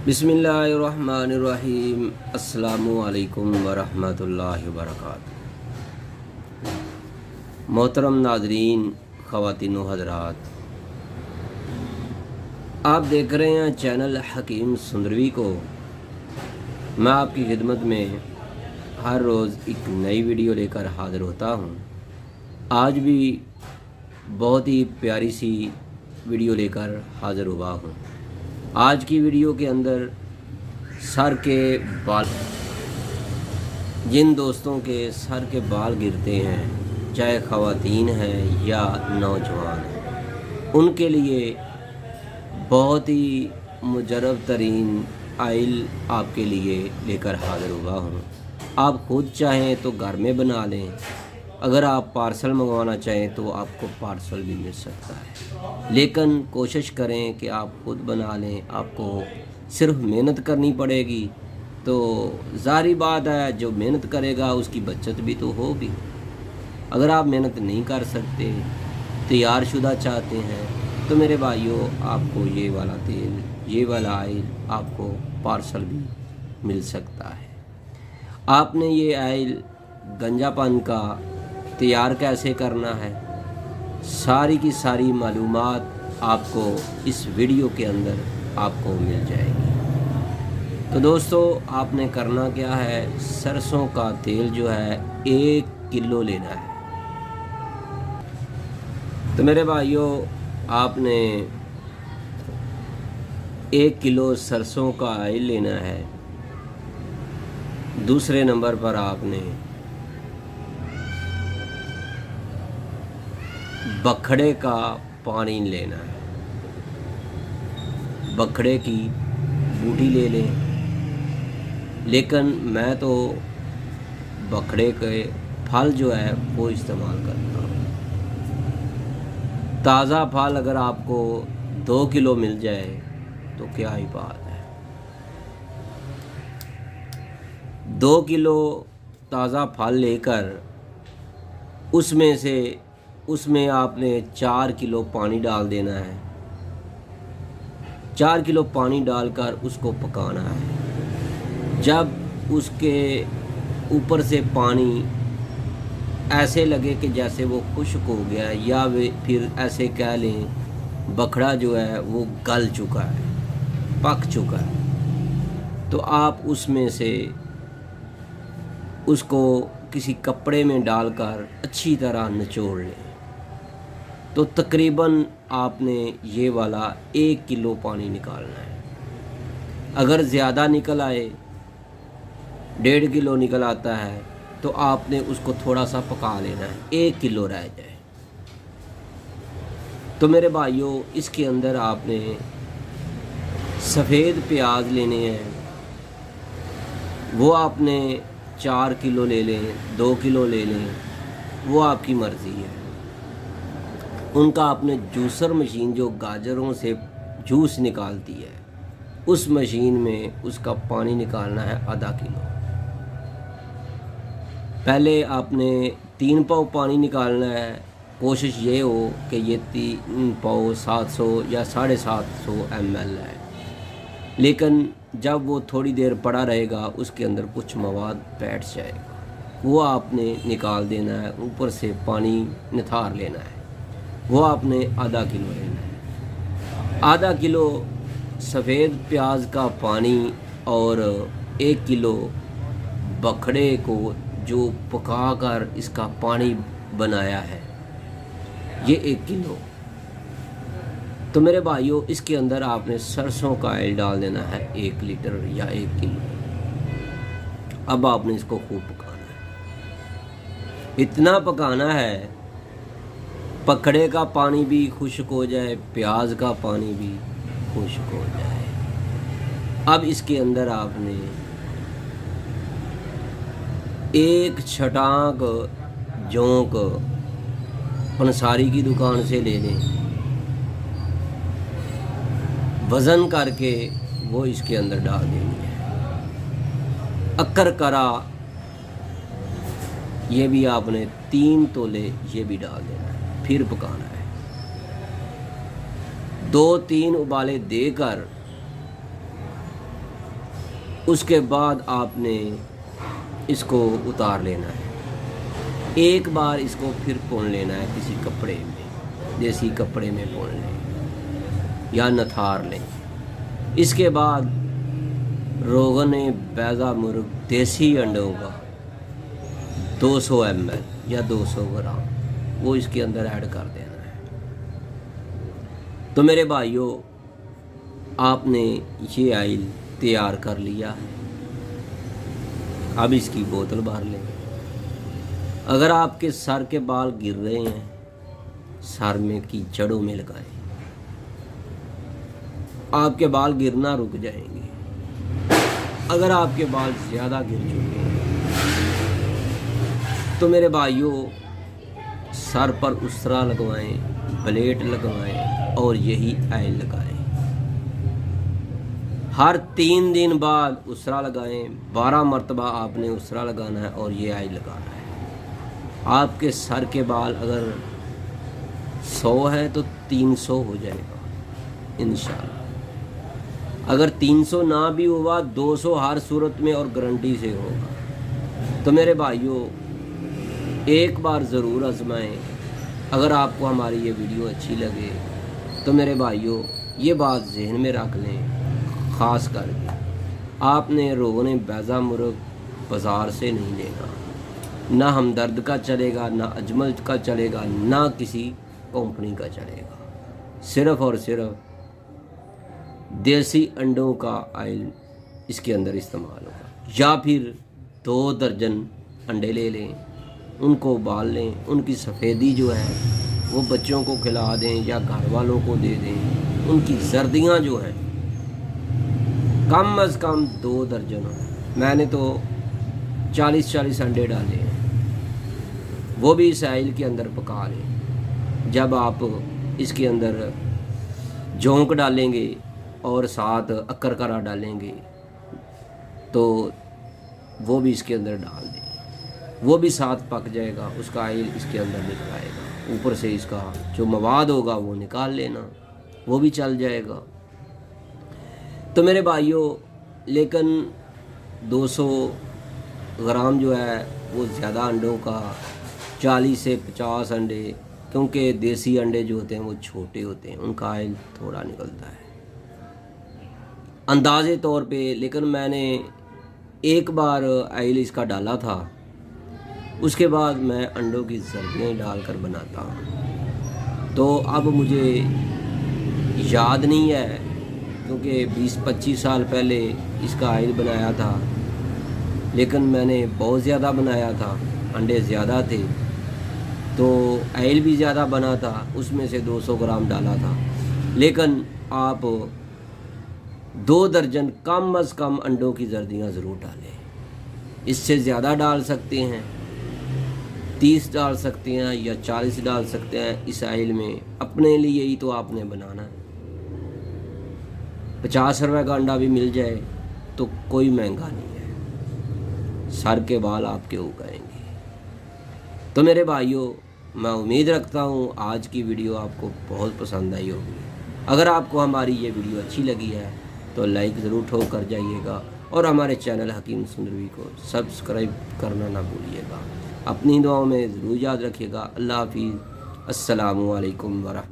बिस्मिल्लाहिर्रहमानिर्रहीम। अस्सलामुअलैकुम वरहमतुल्लाहि वबरकातुहू। मोहतरम नाज़रीन, ख़वातीन व हज़रात, आप देख रहे हैं चैनल हकीम सुंदरवी को। मैं आपकी खिदमत में हर रोज़ एक नई वीडियो लेकर हाज़िर होता हूँ। आज भी बहुत ही प्यारी सी वीडियो लेकर हाज़िर हुआ हूँ। आज की वीडियो के अंदर सर के बाल, जिन दोस्तों के सर के बाल गिरते हैं, चाहे ख़वातीन हैं या नौजवान हैं, उनके लिए बहुत ही मुजरब तरीन आयल आपके लिए लेकर हाज़िर हुआ हूँ। आप खुद चाहें तो घर में बना लें, अगर आप पार्सल मंगवाना चाहें तो आपको पार्सल भी मिल सकता है, लेकिन कोशिश करें कि आप खुद बना लें। आपको सिर्फ मेहनत करनी पड़ेगी, तो ज़ाहिर बात है जो मेहनत करेगा उसकी बचत भी तो होगी। अगर आप मेहनत नहीं कर सकते, तैयारशुदा चाहते हैं, तो मेरे भाइयों आपको ये वाला तेल, ये वाला आयल आपको पार्सल भी मिल सकता है। आपने ये आयल गंजापन का तैयार कैसे करना है, सारी की सारी मालूमात आपको इस वीडियो के अंदर आपको मिल जाएगी। तो दोस्तों, आपने करना क्या है, सरसों का तेल जो है 1 किलो लेना है। तो मेरे भाइयों, आपने 1 किलो सरसों का ऑयल लेना है। दूसरे नंबर पर आपने बखड़े का पानी लेना है। बखड़े की बूटी ले लें, लेकिन मैं तो बखड़े के फल जो है वो इस्तेमाल करता हूँ। ताज़ा फल अगर आपको 2 किलो मिल जाए तो क्या ही बात है। 2 किलो ताज़ा फल लेकर उसमें आपने 4 किलो पानी डाल देना है। 4 किलो पानी डालकर उसको पकाना है। जब उसके ऊपर से पानी ऐसे लगे कि जैसे वो खुश्क हो गया है, या वे फिर ऐसे कह लें बखड़ा जो है वो गल चुका है, पक चुका है, तो आप उसमें से उसको किसी कपड़े में डालकर अच्छी तरह निचोड़ लें। तो तकरीबन आपने ये वाला 1 किलो पानी निकालना है। अगर ज़्यादा निकल आए, 1.5 किलो निकल आता है, तो आपने उसको थोड़ा सा पका लेना है, 1 किलो रह जाए। तो मेरे भाइयों, इसके अंदर आपने सफ़ेद प्याज लेने हैं। वो आपने 4 किलो ले लें, 2 किलो ले लें, वो आपकी मर्ज़ी है। उनका आपने जूसर मशीन जो गाजरों से जूस निकालती है, उस मशीन में उसका पानी निकालना है आधा किलो। पहले आपने 3 पाव पानी निकालना है। कोशिश ये हो कि ये 3 पाव 700 या 750 ml है, लेकिन जब वो थोड़ी देर पड़ा रहेगा उसके अंदर कुछ मवाद बैठ जाएगा, वो आपने निकाल देना है। ऊपर से पानी निथार लेना है, वो आपने आधा किलो लेना है। आधा किलो सफ़ेद प्याज का पानी और 1 किलो बखड़े को जो पका कर इसका पानी बनाया है, ये 1 किलो। तो मेरे भाइयों, इसके अंदर आपने सरसों का ऑयल डाल देना है 1 लीटर या 1 किलो। अब आपने इसको खूब पकाना है, इतना पकाना है पकड़े का पानी भी खुश्क हो जाए, प्याज का पानी भी खुश्क हो जाए। अब इसके अंदर आपने 1 छटाक जोंक पंसारी की दुकान से ले लें, वज़न करके वो इसके अंदर डाल देनी है। अक्कर करा ये भी आपने 3 तोले ये भी डाल देना है, फिर पकाना है। 2-3 उबाले देकर उसके बाद आपने इसको उतार लेना है। एक बार इसको फिर पोंछ लेना है किसी कपड़े में, देसी कपड़े में पोंछ लें या नथार लें। इसके बाद रोगन बैज़ा मुर्ग देसी अंडों का 200 ml या 200 ग्राम वो इसके अंदर ऐड कर देना है। तो मेरे भाइयों, आपने ये आयल तैयार कर लिया है। अब इसकी बोतल भर लें। अगर आपके सर के बाल गिर रहे हैं, सर में की जड़ों में लगाएं, आपके बाल गिरना रुक जाएंगे। अगर आपके बाल ज़्यादा गिर चुके हैं तो मेरे भाइयों, सर पर उसरा लगवाएं, ब्लेड लगवाएं और यही आयल लगाएं। हर 3 दिन बाद उसरा लगाएं। 12 मरतबा आपने उसरा लगाना है और ये आयल लगाना है। आपके सर के बाल अगर 100 है तो 300 हो जाएगा इंशाअल्लाह। अगर 300 ना भी हुआ 200 हर सूरत में और गारंटी से होगा। तो मेरे भाइयों, एक बार ज़रूर आजमाएं। अगर आपको हमारी ये वीडियो अच्छी लगे तो मेरे भाइयों, ये बात जहन में रख लें, ख़ास करके आपने रोगन बैज़ा मुर्ग बाज़ार से नहीं लेना। ना हमदर्द का चलेगा, ना अजमल का चलेगा, ना किसी कंपनी का चलेगा। सिर्फ़ और सिर्फ देसी अंडों का आयल इसके अंदर इस्तेमाल होगा। या फिर 2 दर्जन अंडे ले लें, उनको उबाल लें, उनकी सफ़ेदी जो है वो बच्चों को खिला दें या घर वालों को दे दें। उनकी जर्दियाँ जो हैं कम अज़ कम 2 दर्जन हो। मैंने तो 40-40 अंडे डाले हैं, वो भी इस आयल के अंदर पका लें। जब आप इसके अंदर जोंक डालेंगे और साथ अक्कर डालेंगे तो वो भी इसके अंदर डाल दें, वो भी साथ पक जाएगा। उसका आयल इसके अंदर निकल आएगा। ऊपर से इसका जो मवाद होगा वो निकाल लेना, वो भी चल जाएगा। तो मेरे भाइयों, लेकिन 200 ग्राम जो है वो ज़्यादा अंडों का, 40 से 50 अंडे, क्योंकि देसी अंडे जो होते हैं वो छोटे होते हैं, उनका आयल थोड़ा निकलता है अंदाज़े तौर पे। लेकिन मैंने एक बार आयल इसका डाला था, उसके बाद मैं अंडों की जर्दियाँ डालकर बनाता हूँ। तो अब मुझे याद नहीं है, क्योंकि 20-25 साल पहले इसका आयल बनाया था, लेकिन मैंने बहुत ज़्यादा बनाया था। अंडे ज़्यादा थे तो आयल भी ज़्यादा बना था, उसमें से 200 ग्राम डाला था। लेकिन आप 2 दर्जन कम अज़ कम अंडों की जर्दियाँ ज़रूर डालें। इससे ज़्यादा डाल सकते हैं, 30 डाल सकते हैं या 40 डाल सकते हैं इस आयल में। अपने लिए ही तो आपने बनाना है। 50 रुपये का अंडा भी मिल जाए तो कोई महंगा नहीं है, सर के बाल आपके उगाएंगे। तो मेरे भाइयों, मैं उम्मीद रखता हूँ आज की वीडियो आपको बहुत पसंद आई होगी। अगर आपको हमारी ये वीडियो अच्छी लगी है तो लाइक ज़रूर ठोक कर जाइएगा और हमारे चैनल हकीम सुंदरवी को सब्सक्राइब करना ना भूलिएगा। अपनी दुआओं में ज़रूर याद रखिएगा। अल्लाह हाफिज़। अस्सलामु अलैकुम वरहमतुल्लाह।